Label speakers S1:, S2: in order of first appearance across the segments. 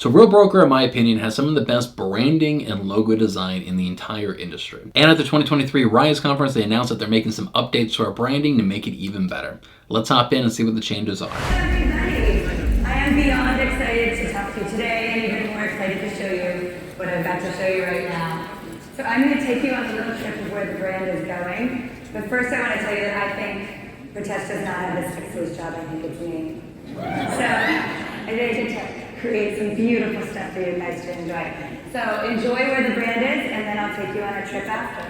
S1: So Real Broker, in my opinion, has some of the best branding and logo design in the entire industry. And at the 2023 Rise Conference, they announced that they're making some updates to our branding to make it even better. Let's hop in and see what the changes are.
S2: Hello everybody! I am beyond excited to talk to you today and even more excited to show you what I'm about to show you right now. So I'm going to take you on a little trip of where the brand is going. But first I want to tell you that I think Ritesh does not have this sexiest job. I think it's me. So I need to create some beautiful stuff for you guys to enjoy. So enjoy where the brand is, and then I'll take you on a trip after.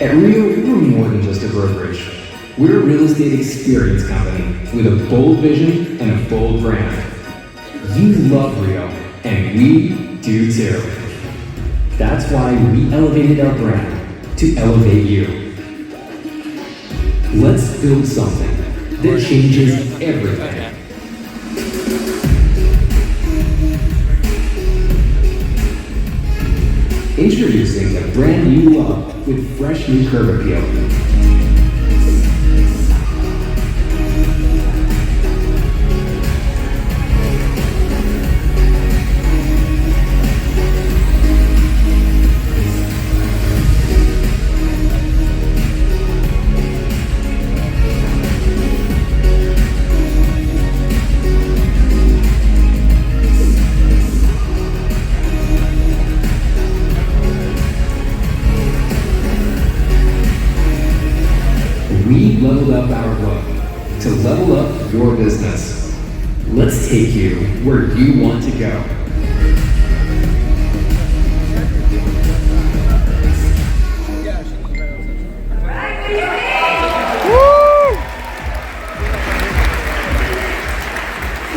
S3: At Real, we're more than just a brokerage. We're a real estate experience company with a bold vision and a bold brand. You love Real, and we do too. That's why we elevated our brand to elevate you. Let's build something that changes everything. Introducing the brand you love with fresh new curb appeal. We leveled up our look to level up your business. Let's take you where you want to go.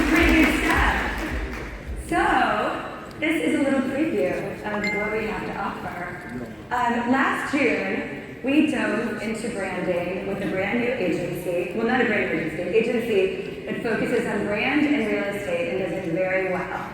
S2: Pretty good stuff. So, this is a little preview of what we have to offer. Last June, we dove into branding with a brand new agency, well, not a brand new agency that focuses on brand and real estate and does it very well.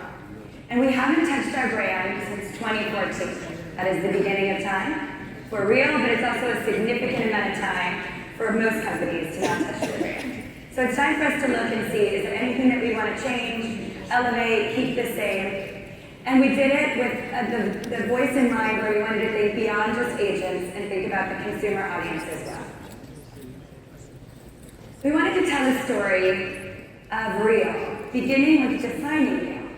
S2: And we haven't touched our brand since 2014. That is the beginning of time for Real, but it's also a significant amount of time for most companies to not touch their brand. So it's time for us to look and see, is there anything that we want to change, elevate, keep the same? And we did it with the voice in mind, where we wanted to think beyond just agents and think about the consumer audience as well. We wanted to tell the story of Real, beginning with defining Real.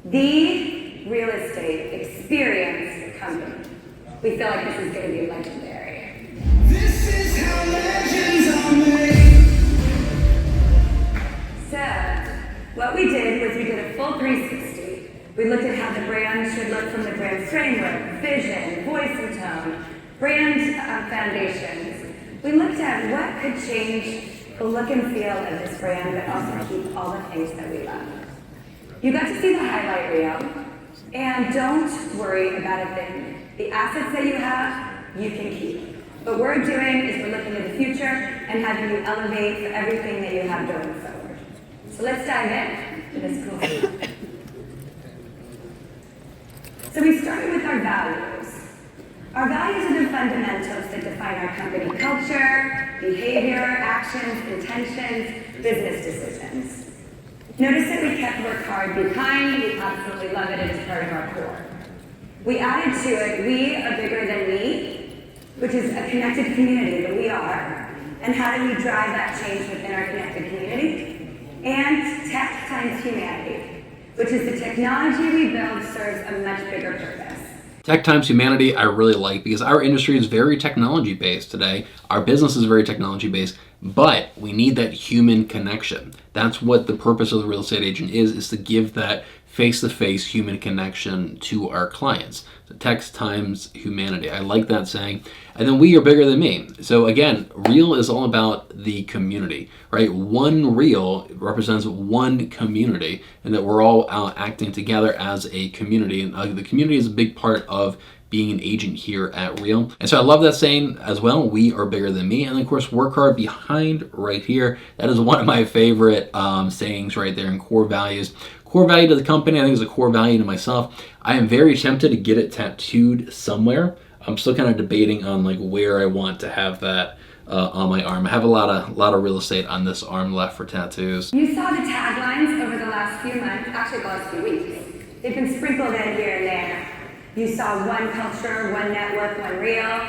S2: The real estate experience company. We feel like this is going to be legendary.
S4: This is how legends are made.
S2: So, what we did was we did a full 360. We looked at how the brand should look from the brand framework, vision, voice and tone, brand foundations. We looked at what could change the look and feel of this brand, but also keep all the things that we love. You got to see the highlight reel, and don't worry about a thing. The assets that you have, you can keep. What we're doing is we're looking to the future and having you elevate for everything that you have going forward. So let's dive in to this cool stuff. So we started with our values. Our values are the fundamentals that define our company culture, behavior, actions, intentions, business decisions. Notice that we kept work hard, be kind, we absolutely love it, it is part of our core. We added to it, we are bigger than me, which is a connected community, but we are. And how do we drive that change within our connected community? And tech times humanity, which is the technology we build serves a much bigger purpose.
S1: Tech times humanity, I really like, because our industry is very technology based today. Our business is very technology based, but we need that human connection. That's what the purpose of the real estate agent is to give that face-to-face human connection to our clients. So tech times humanity. I like that saying. And then we are bigger than me. So again, Real is all about the community, right? One Real represents one community, and that we're all acting together as a community. And the community is a big part of being an agent here at Real. And so I love that saying as well, we are bigger than me. And of course, work hard behind right here. That is one of my favorite sayings right there in core values. Core value to the company, I think is a core value to myself. I am very tempted to get it tattooed somewhere. I'm still kind of debating on like where I want to have that on my arm. I have a lot of real estate on this arm left for tattoos.
S2: You saw the taglines over the last few months, actually the last few weeks. They've been sprinkled in here and there. You saw one culture, one network, one real.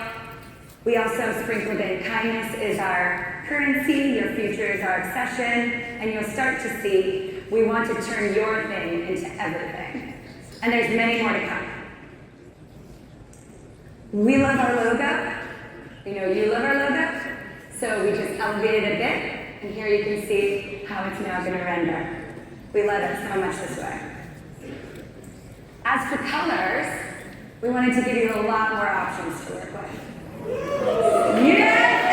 S2: We also sprinkled in kindness is our currency, your future is our obsession, and you'll start to see we want to turn your thing into everything. And there's many more to come. We love our logo. You know you love our logo. So we just elevated a bit, and here you can see how it's now going to render. We love it so much this way. As for colors, we wanted to give you a lot more options to work with. Yes!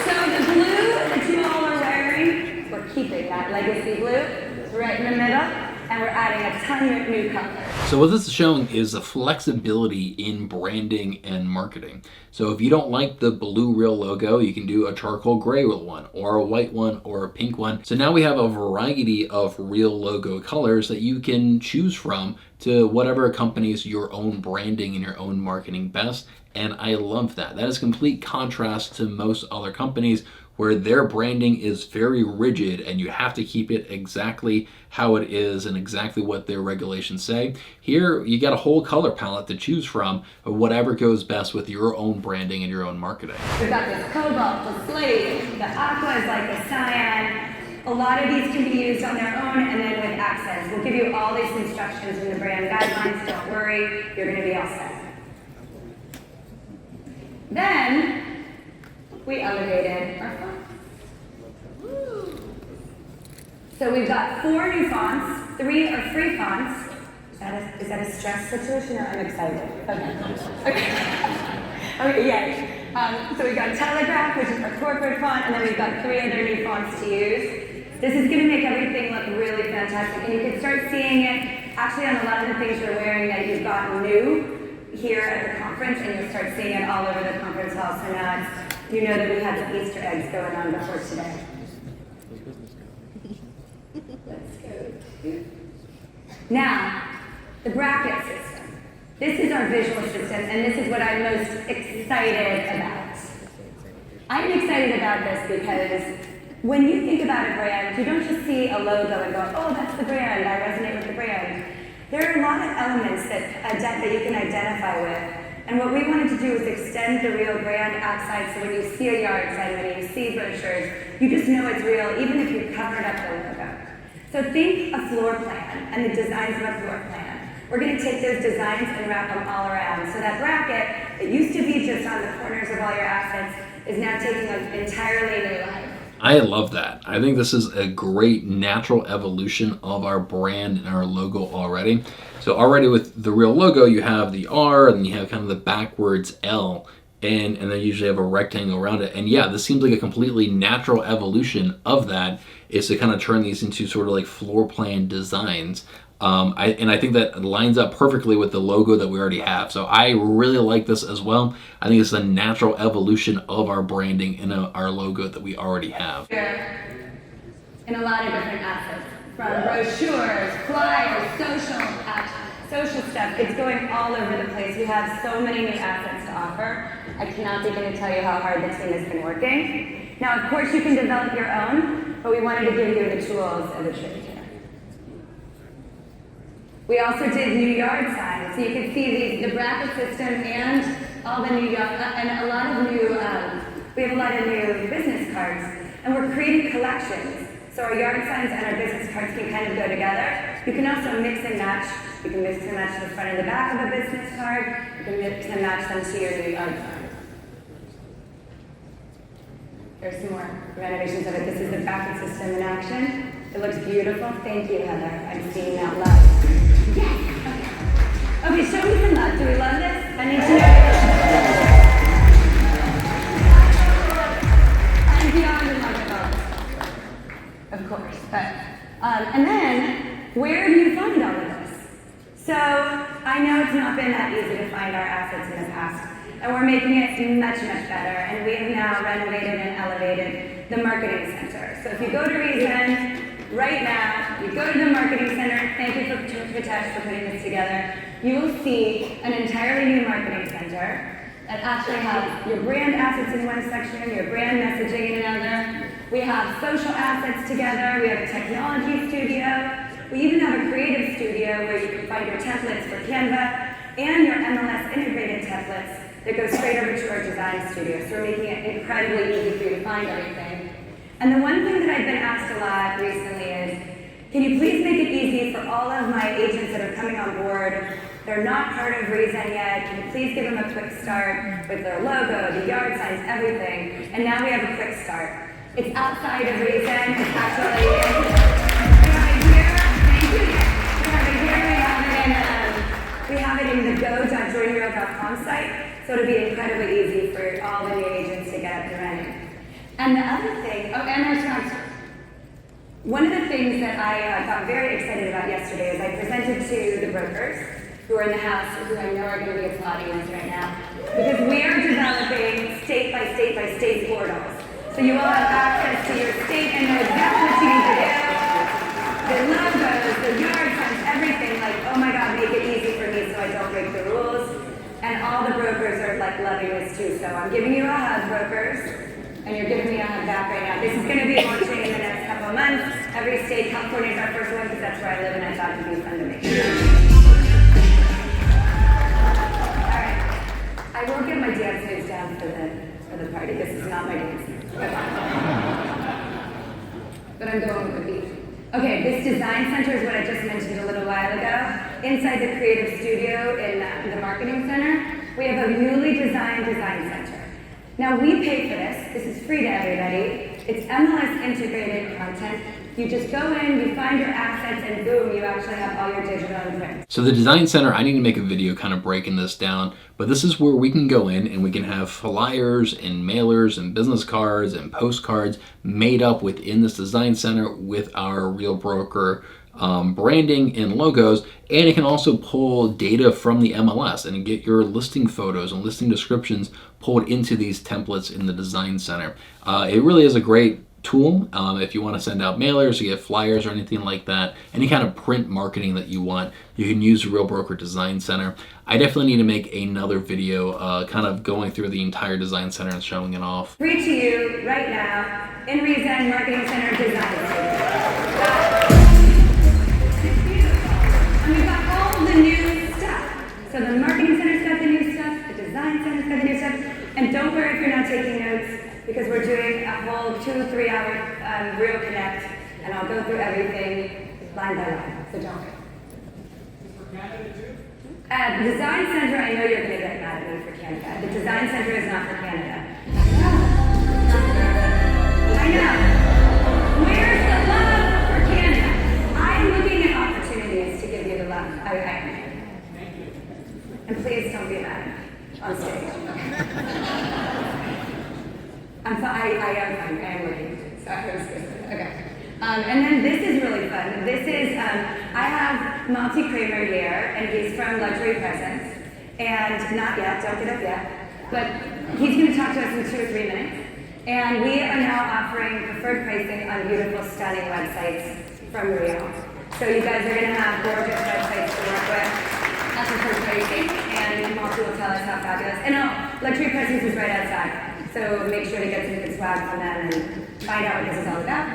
S2: So the blue that you all are wearing, we're keeping that legacy blue. It's right in the middle, and we're adding a ton of new colors.
S1: So what this is showing is the flexibility in branding and marketing. So if you don't like the blue real logo, you can do a charcoal gray one, or a white one, or a pink one. So now we have a variety of real logo colors that you can choose from to whatever accompanies your own branding and your own marketing best. And I love that. That is complete contrast to most other companies where their branding is very rigid and you have to keep it exactly how it is and exactly what their regulations say. Here, you got a whole color palette to choose from of whatever goes best with your own branding and your own marketing.
S2: We've got this cobalt, the slate, the aqua is like the cyan. A lot of these can be used on their own and then with accents. We'll give you all these instructions in the brand guidelines. Don't worry, you're going to be all set. Then, we elevated our fonts. So we've got 4 new fonts, 3 are free fonts. Is that a stress situation or I'm excited? Okay. Okay, yes. So we've got Telegraph, which is our corporate font, and then we've got 3 other new fonts to use. This is going to make everything look really fantastic, and you can start seeing it actually on a lot of the things you're wearing that you've gotten new here at the conference, and you'll start seeing it all over the conference hall. So now it's, you know that we had some Easter eggs going on before today. Let's go. Now, the bracket system. This is our visual system, and this is what I'm most excited about. I'm excited about this because when you think about a brand, you don't just see a logo and go, oh, that's the brand, I resonate with the brand. There are a lot of elements that you can identify with. And what we wanted to do is extend the real brand outside, so when you see a yard sign, when you see brochures, you just know it's real, even if you've covered up the logo. So think a floor plan and the designs of a floor plan. We're going to take those designs and wrap them all around. So that bracket that used to be just on the corners of all your assets is now taking an entirely new life.
S1: I love that. I think this is a great natural evolution of our brand and our logo already. So already with the real logo, you have the R and you have kind of the backwards L, and they usually have a rectangle around it. And yeah, this seems like a completely natural evolution of that, is to kind of turn these into sort of like floor plan designs. I think that lines up perfectly with the logo that we already have. So I really like this as well. I think it's a natural evolution of our branding and our logo that we already have.
S2: In a lot of different assets, from brochures, flyers, social stuff. It's going all over the place. We have so many new assets to offer. I cannot begin to tell you how hard the team has been working. Now, of course, you can develop your own, but we wanted to give you the tools and the trade here. We also did new yard signs, so you can see the bracket system and all the new yard, and a lot of new, we have a lot of new business cards, and we're creating collections. So our yard signs and our business cards can kind of go together. You can also mix and match. You can mix and match the front and the back of a business card. You can mix and match them to your new yard sign. There's some more renovations of it. This is the bracket system in action. It looks beautiful. Thank you, Heather. I'm seeing that love. Yes. Okay, show me some love. Do we love this? I need to know. I'm beyond in love with all this stuff, of course. But and then, where do you find all of this? So I know it's not been that easy to find our assets in the past, and we're making it much, much better. And we have now renovated and elevated the marketing center. So if you go to Reason, right now, you go to the marketing center. Thank you for Pritesh for putting this together. You will see an entirely new marketing center. that actually has your brand assets in one section, your brand messaging in another. We have social assets together. We have a technology studio. We even have a creative studio where you can find your templates for Canva and your MLS integrated templates that go straight over to our design studio. So we're making it incredibly easy for you to find everything. And the one thing that I've been asked a lot recently is, can you please make it easy for all of my agents that are coming on board? They're not part of Reason yet. Can you please give them a quick start with their logo, the yard signs, everything? And now we have a quick start. It's outside of Reason. It's actually we have it here. Thank you. We have it here. We have it in the go.joinreal.com site. So it'll be incredibly easy for all the new agents to get up and running. And the other thing, and our sponsor. One of the things that I got very excited about yesterday is I presented to the brokers who are in the house, who I know are going to be applauding us right now, because we are developing state by state portals. So you will have access to your state and know exactly what you need to do. The logos, the yard signs, everything, like, oh my God, make it easy for me so I don't break the rules. And all the brokers are like loving this too. So I'm giving you a hug, brokers, and you're giving me a hug back right now. This is going to be launching in the next couple of months. Every state, California is our first one because that's where I live and I thought it'd be fun to make. All right, I will get my dance moves down for the party. This is not my dance moves. But I'm going with the beat. Okay, this design center is what I just mentioned a little while ago. Inside the creative studio in the marketing center, we have a newly designed design center. Now we pay for this. This is free to everybody. It's MLS integrated content. You just go in, you find your assets, and boom, you actually have all your digital and print.
S1: So the design center, I need to make a video kind of breaking this down, but this is where we can go in and we can have flyers and mailers and business cards and postcards made up within this design center with our Real Broker branding and logos, and it can also pull data from the MLS and get your listing photos and listing descriptions pulled into these templates in the design center. It really is a great tool if you want to send out mailers, you get flyers or anything like that, any kind of print marketing that you want, you can use the Real Broker Design Center. I definitely need to make another video kind of going through the entire design center and showing it off.
S2: Free to you right now in Reason Marketing Center Design Center. It's beautiful. And we've got all the new stuff. So the marketing center's got the new stuff, the design center's got the new stuff, and don't worry if you're not taking notes, because we're doing a whole 2-3 hour Real Connect, and I'll go through everything line by line, so don't worry. For Canada too? The Design Center, I know you're going to get mad at me for Canada. The Design Center is not for Canada. I know. Where's the love for Canada? I am looking at opportunities to give you the love. Okay. Thank you. And please don't be mad on stage. I am looking, so I was good. Okay. And then this is really fun. This is, I have Monty Kramer here, and he's from Luxury Presents. And not yet, don't get up yet. But he's going to talk to us in 2 or 3 minutes. And we are now offering preferred pricing on beautiful, stunning websites from Real. So you guys are going to have gorgeous websites to work with. That's preferred pricing, and Monty will tell us how fabulous. And Luxury Presents is right outside. So make sure to get some good swag from them and find out what this is all about.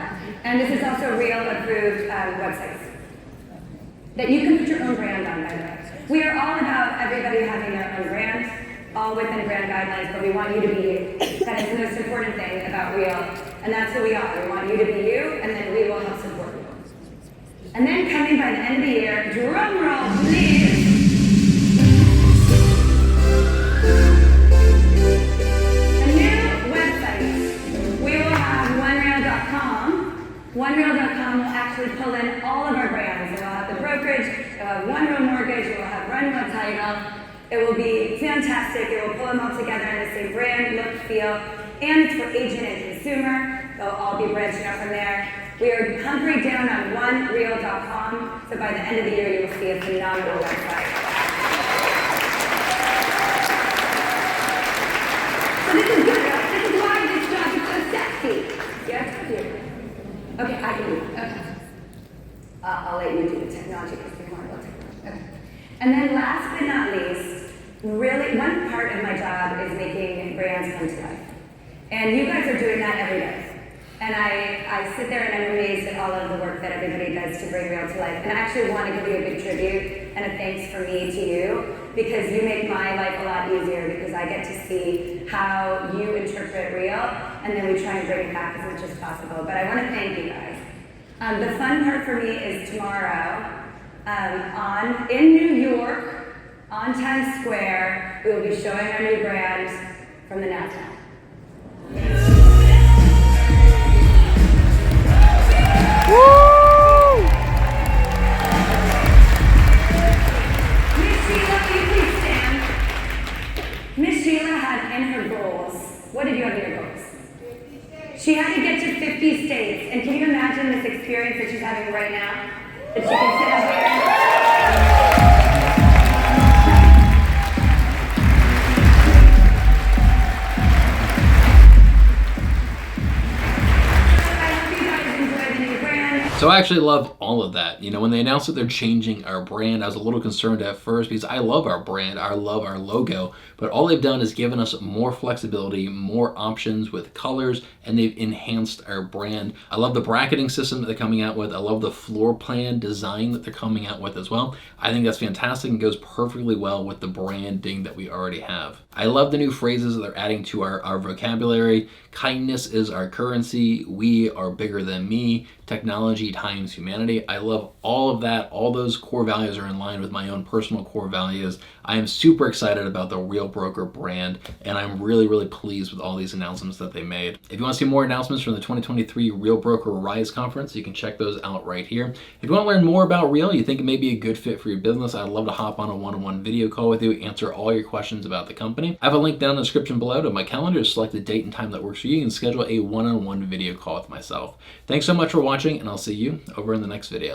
S2: And this is also Real approved websites that you can put your own brand on, by the way. We are all about everybody having their own brand, all within brand guidelines, but we want you to be you. That is the most important thing about Real, and that's who we are. We want you to be you, and then we will help support you. And then coming by the end of the year, drum roll, please. OneReal.com will actually pull in all of our brands. It will have the brokerage, it will have One Real Mortgage, it will have One Real Title. It will be fantastic. It will pull them all together in the same brand, look, feel, and it's for agent and consumer. They'll all be branching out from there. We are hunkering down on OneReal.com, so by the end of the year you will see a phenomenal website. So this is good, right? This is why this job is so sexy. Yes, here. Okay, I can do it. Okay. I'll let you do the technology because we want to technology. Okay. And then last but not least, really, one part of my job is making brands come to life. And you guys are doing that every day. And I sit there and I'm amazed at all of the work that everybody does to bring Real to life. And I actually want to give you a big tribute and a thanks for me to you, because you make my life a lot easier, because I get to see how you interpret Real, and then we try and bring it back as much as possible. But I want to thank you guys. The fun part for me is tomorrow, in New York, on Times Square, we will be showing our new brand from the Now Town. Miss Sheila had in her goals, what did you have in your goals? She had to get to 50 states. And can you imagine this experience that she's having right now? That she can sit up here. I hope you guys enjoy the new brand.
S1: So I actually love all of that. You know, when they announced that they're changing our brand, I was a little concerned at first because I love our brand, I love our logo, but all they've done is given us more flexibility, more options with colors, and they've enhanced our brand. I love the bracketing system that they're coming out with. I love the floor plan design that they're coming out with as well. I think that's fantastic and goes perfectly well with the branding that we already have. I love the new phrases that they're adding to our vocabulary. Kindness is our currency. We are bigger than me. Technology times humanity. I love all of that. All those core values are in line with my own personal core values. I am super excited about the Real Broker brand, and I'm really, really pleased with all these announcements that they made. If you want to see more announcements from the 2023 Real Broker Rise Conference, you can check those out right here. If you want to learn more about Real, you think it may be a good fit for your business, I'd love to hop on a one-on-one video call with you, answer all your questions about the company. I have a link down in the description below to my calendar to select the date and time that works for you and schedule a one-on-one video call with myself. Thanks so much for watching, and I'll see you over in the next video.